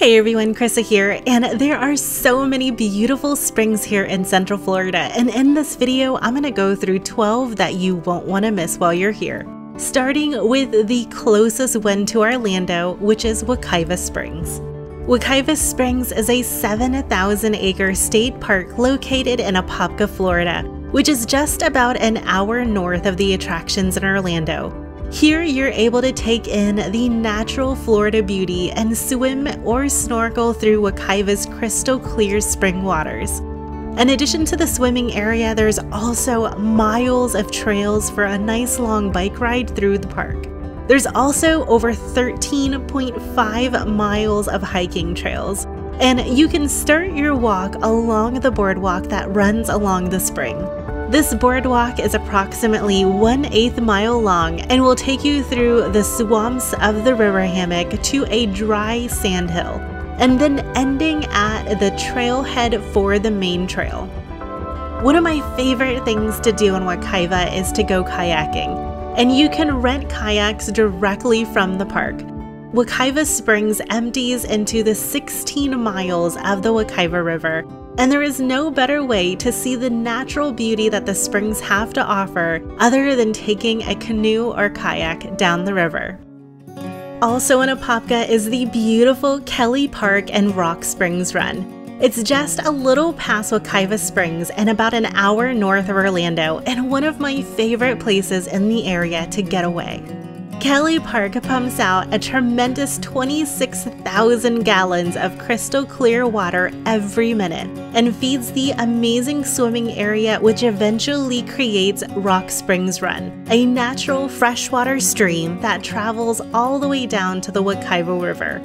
Hey everyone, Krista here, and there are so many beautiful springs here in Central Florida, and in this video I'm going to go through 12 that you won't want to miss while you're here. Starting with the closest one to Orlando, which is Wekiva Springs. Wekiva Springs is a 7,000-acre state park located in Apopka, Florida, which is just about an hour north of the attractions in Orlando. Here you're able to take in the natural Florida beauty and swim or snorkel through Wekiva's crystal clear spring waters. In addition to the swimming area, there's also miles of trails for a nice long bike ride through the park. There's also over 13.5 miles of hiking trails, and you can start your walk along the boardwalk that runs along the spring. This boardwalk is approximately 1/8 mile long and will take you through the swamps of the river hammock to a dry sand hill, and then ending at the trailhead for the main trail. One of my favorite things to do in Wekiva is to go kayaking, and you can rent kayaks directly from the park. Wekiva Springs empties into the 16 miles of the Wekiva River, and there is no better way to see the natural beauty that the springs have to offer other than taking a canoe or kayak down the river. Also in Apopka is the beautiful Kelly Park and Rock Springs Run. It's just a little past Wekiva Springs and about an hour north of Orlando, and one of my favorite places in the area to get away. Kelly Park pumps out a tremendous 26,000 gallons of crystal clear water every minute and feeds the amazing swimming area, which eventually creates Rock Springs Run, a natural freshwater stream that travels all the way down to the Wekiva River.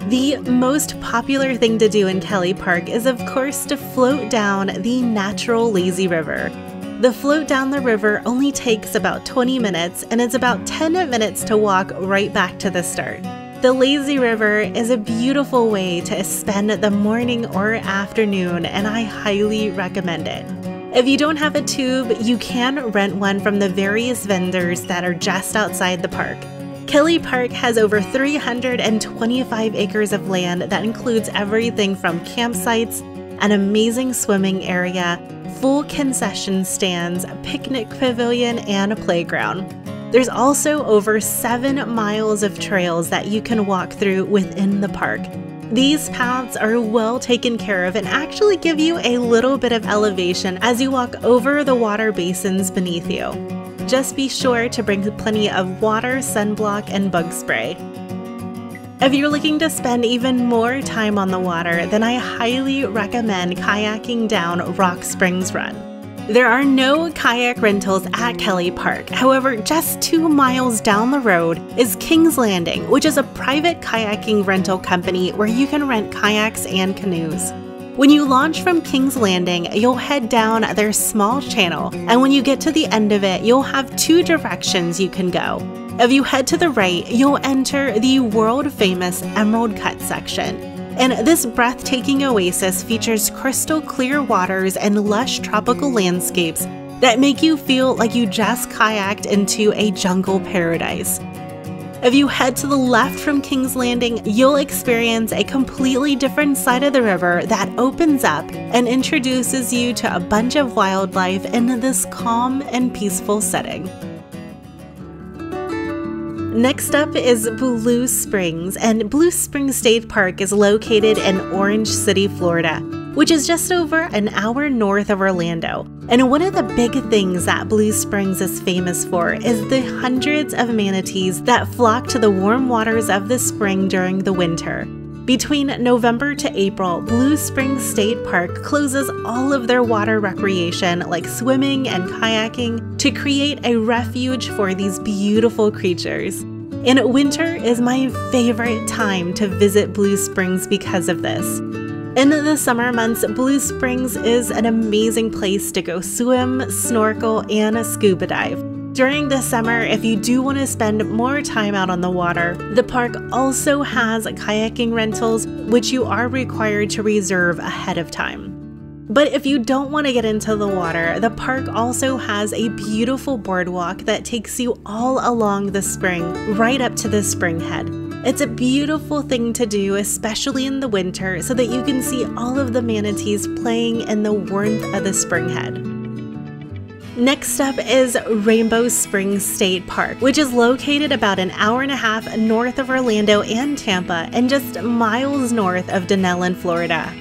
The most popular thing to do in Kelly Park is, of course, to float down the natural lazy river. The float down the river only takes about 20 minutes, and it's about 10 minutes to walk right back to the start. The lazy river is a beautiful way to spend the morning or afternoon, and I highly recommend it. If you don't have a tube, you can rent one from the various vendors that are just outside the park. Kelly Park has over 325 acres of land that includes everything from campsites, an amazing swimming area, full concession stands, a picnic pavilion, and a playground. There's also over 7 miles of trails that you can walk through within the park. These paths are well taken care of and actually give you a little bit of elevation as you walk over the water basins beneath you. Just be sure to bring plenty of water, sunblock, and bug spray. If you're looking to spend even more time on the water, then I highly recommend kayaking down Rock Springs Run. There are no kayak rentals at Kelly Park. However, just 2 miles down the road is King's Landing, which is a private kayaking rental company where you can rent kayaks and canoes. When you launch from King's Landing, you'll head down their small channel, and when you get to the end of it, you'll have 2 directions you can go. If you head to the right, you'll enter the world-famous Emerald Cut section. And this breathtaking oasis features crystal clear waters and lush tropical landscapes that make you feel like you just kayaked into a jungle paradise. If you head to the left from King's Landing, you'll experience a completely different side of the river that opens up and introduces you to a bunch of wildlife in this calm and peaceful setting. Next up is Blue Springs, and Blue Springs State Park is located in Orange City, Florida, which is just over an hour north of Orlando. And one of the big things that Blue Springs is famous for is the hundreds of manatees that flock to the warm waters of the spring during the winter. Between November to April, Blue Springs State Park closes all of their water recreation like swimming and kayaking to create a refuge for these beautiful creatures. And winter is my favorite time to visit Blue Springs because of this. In the summer months, Blue Springs is an amazing place to go swim, snorkel, and scuba dive. During the summer, if you do want to spend more time out on the water, the park also has kayaking rentals, which you are required to reserve ahead of time. But if you don't want to get into the water, the park also has a beautiful boardwalk that takes you all along the spring, right up to the spring head. It's a beautiful thing to do, especially in the winter, so that you can see all of the manatees playing in the warmth of the spring head. Next up is Rainbow Springs State Park, which is located about an hour and a half north of Orlando and Tampa and just miles north of Denellen, Florida.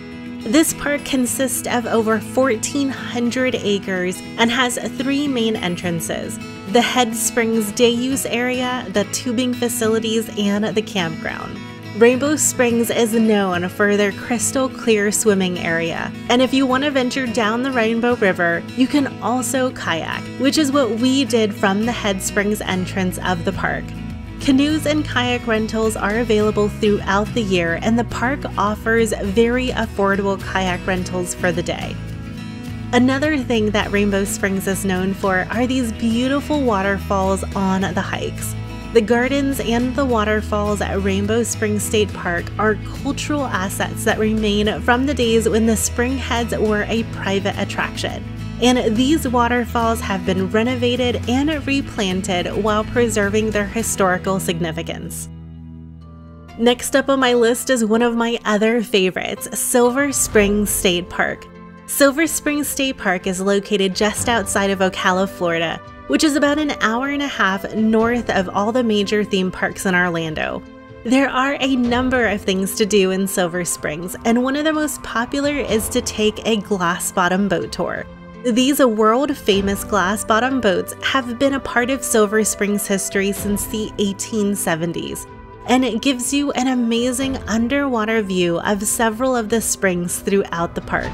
This park consists of over 1,400 acres and has 3 main entrances: the Head Springs day use area, the tubing facilities, and the campground. Rainbow Springs is known for their crystal clear swimming area, and if you want to venture down the Rainbow River, you can also kayak, which is what we did from the Head Springs entrance of the park. Canoes and kayak rentals are available throughout the year, and the park offers very affordable kayak rentals for the day. Another thing that Rainbow Springs is known for are these beautiful waterfalls on the hikes. The gardens and the waterfalls at Rainbow Springs State Park are cultural assets that remain from the days when the spring heads were a private attraction. And these waterfalls have been renovated and replanted while preserving their historical significance. Next up on my list is one of my other favorites, Silver Springs State Park. Silver Springs State Park is located just outside of Ocala, Florida, which is about an hour and a half north of all the major theme parks in Orlando. There are a number of things to do in Silver Springs, and one of the most popular is to take a glass bottom boat tour. These world-famous glass bottom boats have been a part of Silver Springs history since the 1870s, and it gives you an amazing underwater view of several of the springs throughout the park.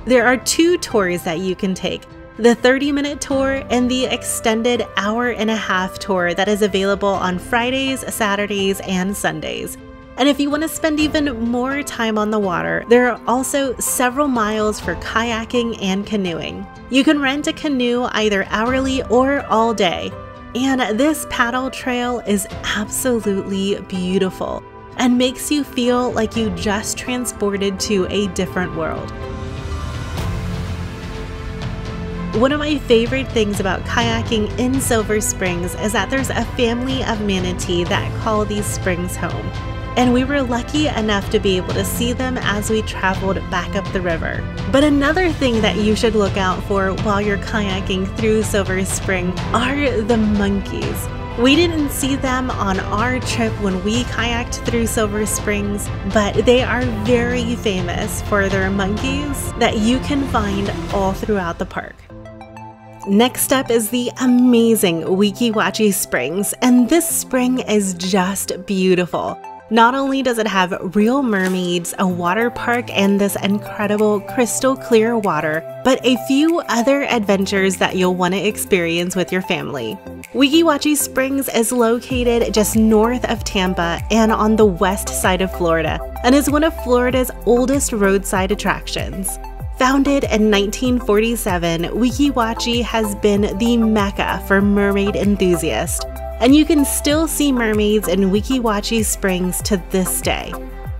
There are 2 tours that you can take: the 30-minute tour and the extended hour-and-a-half tour that is available on Fridays, Saturdays, and Sundays. And if you want to spend even more time on the water, there are also several miles for kayaking and canoeing. You can rent a canoe either hourly or all day. And this paddle trail is absolutely beautiful and makes you feel like you just transported to a different world. One of my favorite things about kayaking in Silver Springs is that there's a family of manatee that call these springs home. And we were lucky enough to be able to see them as we traveled back up the river. But another thing that you should look out for while you're kayaking through Silver Spring are the monkeys. We didn't see them on our trip when we kayaked through Silver Springs, but they are very famous for their monkeys that you can find all throughout the park. Next up is the amazing Weeki Wachee Springs, and this spring is just beautiful. Not only does it have real mermaids, a water park, and this incredible crystal clear water, but a few other adventures that you'll want to experience with your family. Weeki Wachee Springs is located just north of Tampa and on the west side of Florida, and is one of Florida's oldest roadside attractions. Founded in 1947, Weeki Wachee has been the mecca for mermaid enthusiasts, and you can still see mermaids in Weeki Wachee Springs to this day.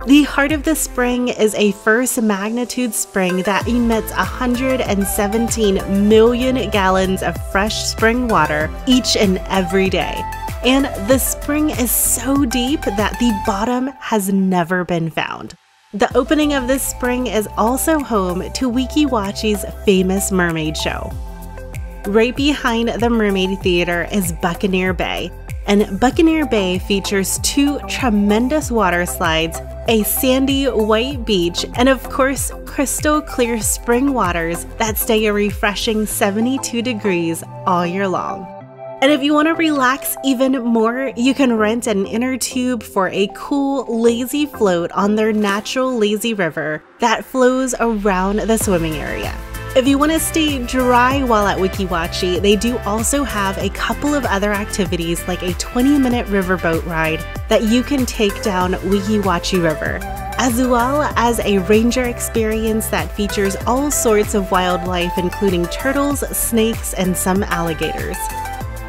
The heart of the spring is a first magnitude spring that emits 117 million gallons of fresh spring water each and every day. And the spring is so deep that the bottom has never been found. The opening of this spring is also home to Weeki Wachee's famous mermaid show. Right behind the Mermaid Theater is Buccaneer Bay, and Buccaneer Bay features 2 tremendous water slides, a sandy white beach, and of course, crystal clear spring waters that stay a refreshing 72 degrees all year long. And if you want to relax even more, you can rent an inner tube for a cool, lazy float on their natural lazy river that flows around the swimming area. If you want to stay dry while at Weeki Wachee, they do also have a couple of other activities like a 20-minute riverboat ride that you can take down Weeki Wachee River, as well as a ranger experience that features all sorts of wildlife including turtles, snakes, and some alligators.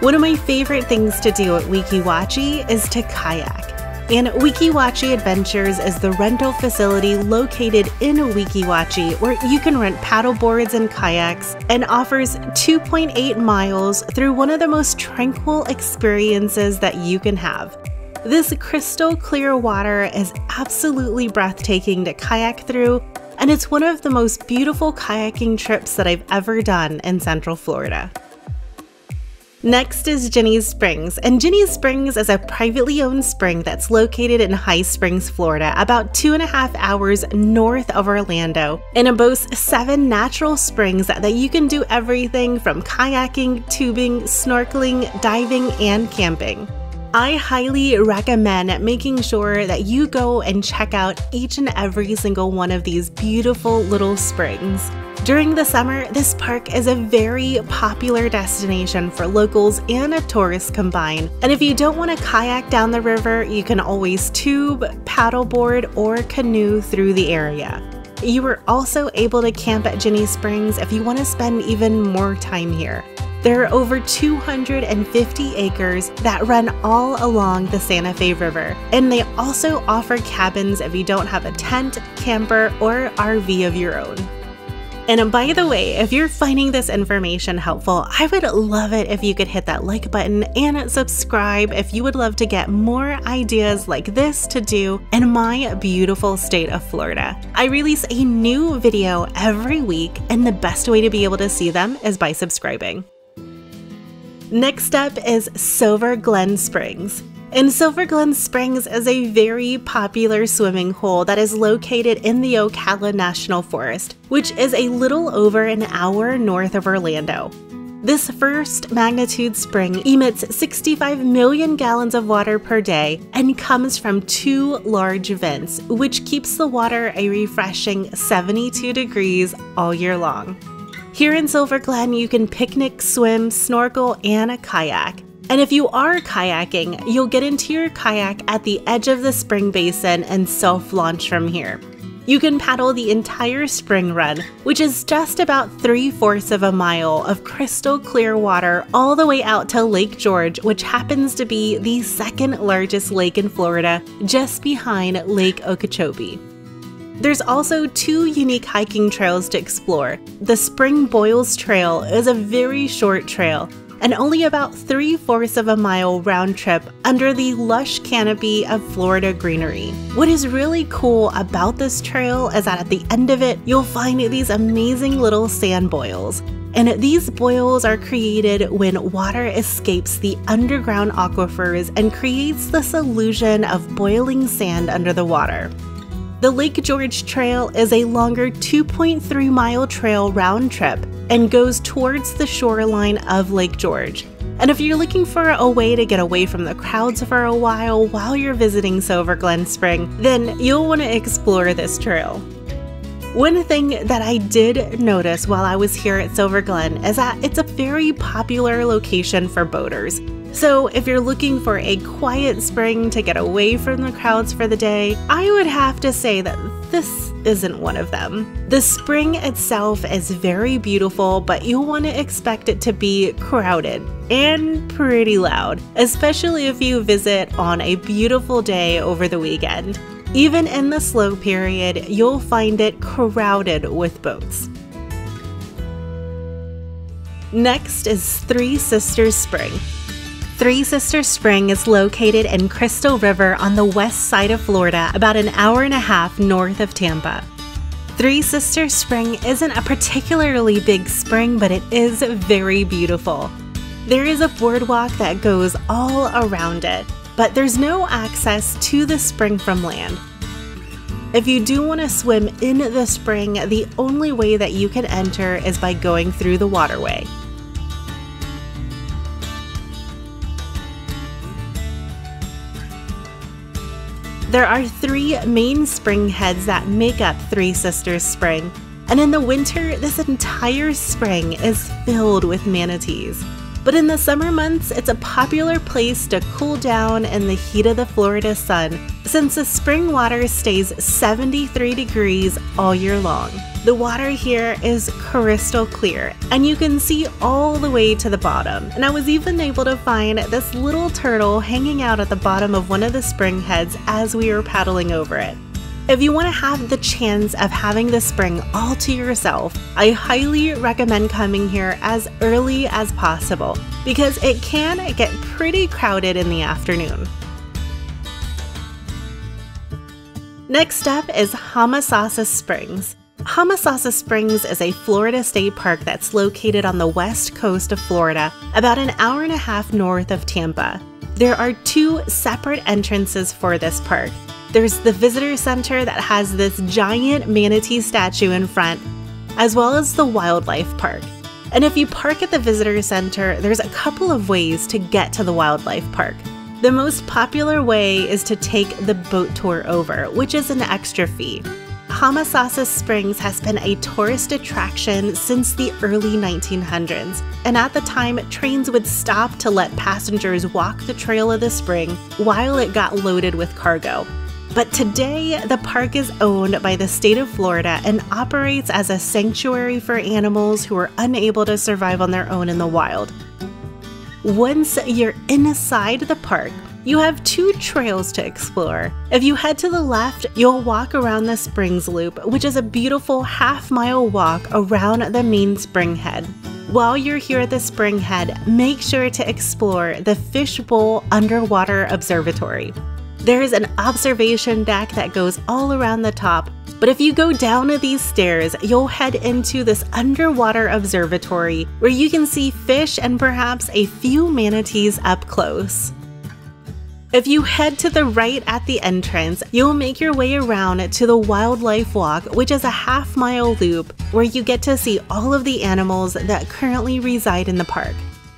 One of my favorite things to do at Weeki Wachee is to kayak. And Weeki Wachee Adventures is the rental facility located in Weeki Wachee where you can rent paddle boards and kayaks, and offers 2.8 miles through one of the most tranquil experiences that you can have. This crystal clear water is absolutely breathtaking to kayak through, and it's one of the most beautiful kayaking trips that I've ever done in Central Florida. Next is Ginny's Springs, and Ginny's Springs is a privately owned spring that's located in High Springs, Florida, about 2.5 hours north of Orlando, and it boasts 7 natural springs that you can do everything from kayaking, tubing, snorkeling, diving, and camping. I highly recommend making sure that you go and check out each and every single one of these beautiful little springs. During the summer, this park is a very popular destination for locals and tourists combined. And if you don't want to kayak down the river, you can always tube, paddleboard, or canoe through the area. You are also able to camp at Ginny Springs if you want to spend even more time here. There are over 250 acres that run all along the Santa Fe River, and they also offer cabins if you don't have a tent, camper, or RV of your own. And by the way, if you're finding this information helpful, I would love it if you could hit that like button and subscribe if you would love to get more ideas like this to do in my beautiful state of Florida. I release a new video every week, and the best way to be able to see them is by subscribing. Next up is Silver Glen Springs. And Silver Glen Springs is a very popular swimming hole that is located in the Ocala National Forest, which is a little over an hour north of Orlando. This first magnitude spring emits 65 million gallons of water per day and comes from 2 large vents, which keeps the water a refreshing 72 degrees all year long. Here in Silver Glen, you can picnic, swim, snorkel, and kayak. And if you are kayaking, you'll get into your kayak at the edge of the spring basin and self-launch from here. You can paddle the entire spring run, which is just about 3/4 of a mile of crystal clear water all the way out to Lake George, which happens to be the 2nd largest lake in Florida, just behind Lake Okeechobee. There's also 2 unique hiking trails to explore. The Spring Boils Trail is a very short trail, and only about 3/4 of a mile round trip under the lush canopy of Florida greenery. What is really cool about this trail is that at the end of it, you'll find these amazing little sand boils. And these boils are created when water escapes the underground aquifers and creates this illusion of boiling sand under the water. The Lake George Trail is a longer 2.3-mile trail round trip and goes towards the shoreline of Lake George. And if you're looking for a way to get away from the crowds for a while you're visiting Silver Glen Spring, then you'll want to explore this trail. One thing that I did notice while I was here at Silver Glen is that it's a very popular location for boaters. So if you're looking for a quiet spring to get away from the crowds for the day, I would have to say that this isn't one of them. The spring itself is very beautiful, but you'll want to expect it to be crowded and pretty loud, especially if you visit on a beautiful day over the weekend. Even in the slow period, you'll find it crowded with boats. Next is Three Sisters Spring. Three Sisters Spring is located in Crystal River on the west side of Florida, about an hour and a half north of Tampa. Three Sisters Spring isn't a particularly big spring, but it is very beautiful. There is a boardwalk that goes all around it, but there's no access to the spring from land. If you do want to swim in the spring, the only way that you can enter is by going through the waterway. There are 3 main spring heads that make up Three Sisters Spring, and in the winter, this entire spring is filled with manatees. But in the summer months, it's a popular place to cool down in the heat of the Florida sun, since the spring water stays 73 degrees all year long. The water here is crystal clear, and you can see all the way to the bottom. And I was even able to find this little turtle hanging out at the bottom of one of the spring heads as we were paddling over it. If you want to have the chance of having the spring all to yourself, I highly recommend coming here as early as possible because it can get pretty crowded in the afternoon. Next up is Homosassa Springs. Homosassa Springs is a Florida state park that's located on the west coast of Florida, about an hour and a half north of Tampa. There are two separate entrances for this park. There's the visitor center that has this giant manatee statue in front, as well as the wildlife park. And if you park at the visitor center, there's a couple of ways to get to the wildlife park. The most popular way is to take the boat tour over, which is an extra fee. Homosassa Springs has been a tourist attraction since the early 1900s, and at the time, trains would stop to let passengers walk the trail of the spring while it got loaded with cargo. But today, the park is owned by the state of Florida and operates as a sanctuary for animals who are unable to survive on their own in the wild. Once you're inside the park, you have two trails to explore. If you head to the left, you'll walk around the Springs Loop, which is a beautiful half-mile walk around the main spring head. While you're here at the spring head, make sure to explore the Fishbowl Underwater Observatory. There is an observation deck that goes all around the top, but if you go down these stairs, you'll head into this underwater observatory where you can see fish and perhaps a few manatees up close. If you head to the right at the entrance, you'll make your way around to the Wildlife Walk, which is a half-mile loop where you get to see all of the animals that currently reside in the park.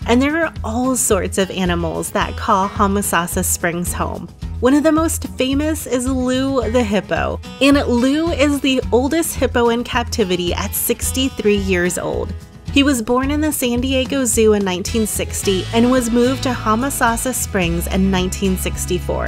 And there are all sorts of animals that call Homosassa Springs home. One of the most famous is Lou the hippo, and Lou is the oldest hippo in captivity at 63 years old. He was born in the San Diego Zoo in 1960 and was moved to Homosassa Springs in 1964.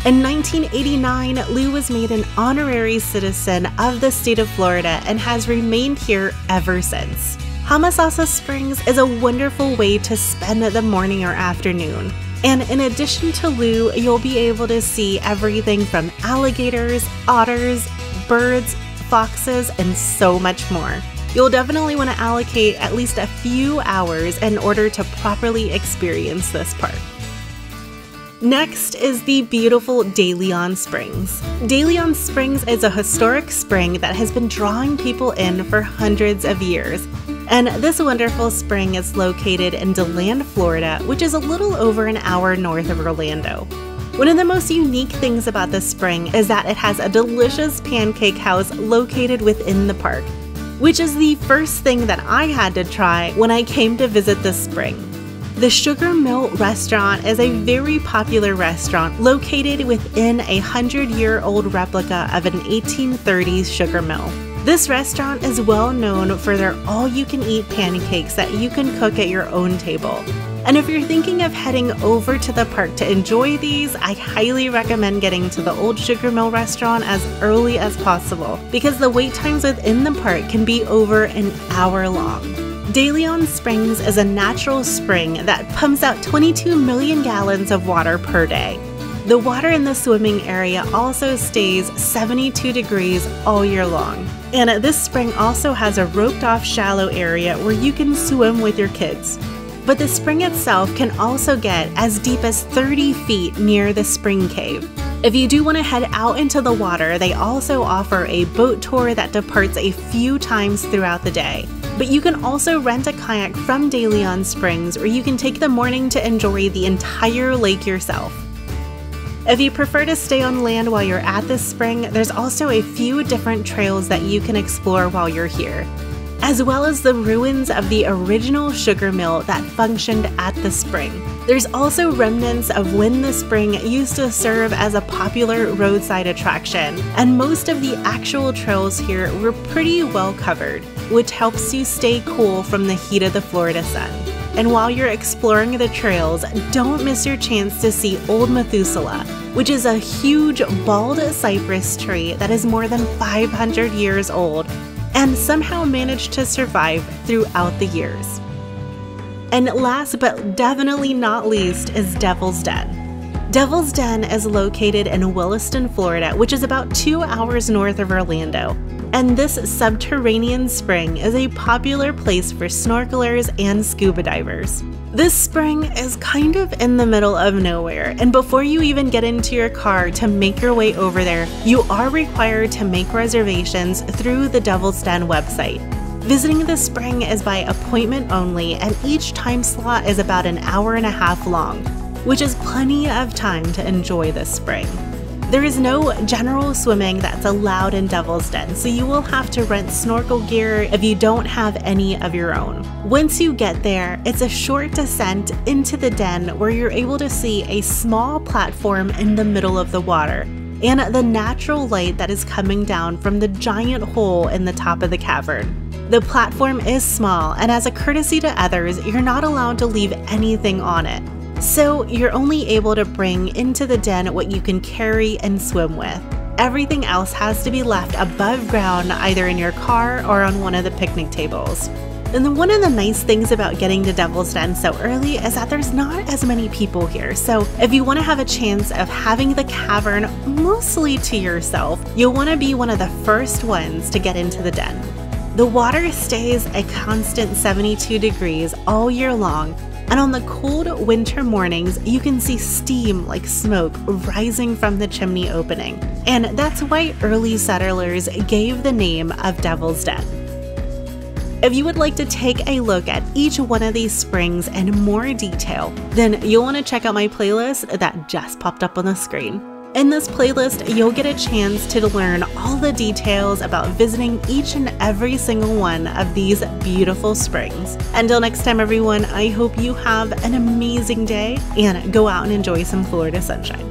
In 1989, Lou was made an honorary citizen of the state of Florida and has remained here ever since. Homosassa Springs is a wonderful way to spend the morning or afternoon. And in addition to Lou, you'll be able to see everything from alligators, otters, birds, foxes, and so much more. You'll definitely want to allocate at least a few hours in order to properly experience this park. Next is the beautiful De Leon Springs. De Leon Springs is a historic spring that has been drawing people in for hundreds of years. And this wonderful spring is located in DeLand, Florida, which is a little over an hour north of Orlando. One of the most unique things about this spring is that it has a delicious pancake house located within the park, which is the first thing that I had to try when I came to visit this spring. The Sugar Mill Restaurant is a very popular restaurant located within a 100-year-old replica of an 1830s sugar mill. This restaurant is well known for their all-you-can-eat pancakes that you can cook at your own table. And if you're thinking of heading over to the park to enjoy these, I highly recommend getting to the Old Sugar Mill restaurant as early as possible because the wait times within the park can be over an hour long. De Leon Springs is a natural spring that pumps out 22 million gallons of water per day. The water in the swimming area also stays 72 degrees all year long. And this spring also has a roped-off shallow area where you can swim with your kids. But the spring itself can also get as deep as 30 feet near the spring cave. If you do want to head out into the water, they also offer a boat tour that departs a few times throughout the day. But you can also rent a kayak from De Leon Springs where you can take the morning to enjoy the entire lake yourself. If you prefer to stay on land while you're at this spring, there's also a few different trails that you can explore while you're here, as well as the ruins of the original sugar mill that functioned at the spring. There's also remnants of when the spring used to serve as a popular roadside attraction, and most of the actual trails here were pretty well covered, which helps you stay cool from the heat of the Florida sun. And while you're exploring the trails, don't miss your chance to see Old Methuselah, which is a huge bald cypress tree that is more than 500 years old and somehow managed to survive throughout the years. And last but definitely not least is Devil's Den. Devil's Den is located in Williston, Florida, which is about 2 hours north of Orlando. And this subterranean spring is a popular place for snorkelers and scuba divers. This spring is kind of in the middle of nowhere, and before you even get into your car to make your way over there, you are required to make reservations through the Devil's Den website. Visiting the spring is by appointment only, and each time slot is about an hour and a half long, which is plenty of time to enjoy this spring. There is no general swimming that's allowed in Devil's Den, so you will have to rent snorkel gear if you don't have any of your own. Once you get there, it's a short descent into the den where you're able to see a small platform in the middle of the water and the natural light that is coming down from the giant hole in the top of the cavern. The platform is small, and as a courtesy to others, you're not allowed to leave anything on it. So you're only able to bring into the den what you can carry and swim with. Everything else has to be left above ground, either in your car or on one of the picnic tables. And then one of the nice things about getting to Devil's Den so early is that there's not as many people here. So if you want to have a chance of having the cavern mostly to yourself, you'll want to be one of the first ones to get into the den. The water stays a constant 72 degrees all year long, and on the cold winter mornings, you can see steam like smoke rising from the chimney opening. And that's why early settlers gave the name of Devil's Den. If you would like to take a look at each one of these springs in more detail, then you'll want to check out my playlist that just popped up on the screen. In this playlist, you'll get a chance to learn all the details about visiting each and every single one of these beautiful springs. Until next time, everyone, I hope you have an amazing day and go out and enjoy some Florida sunshine.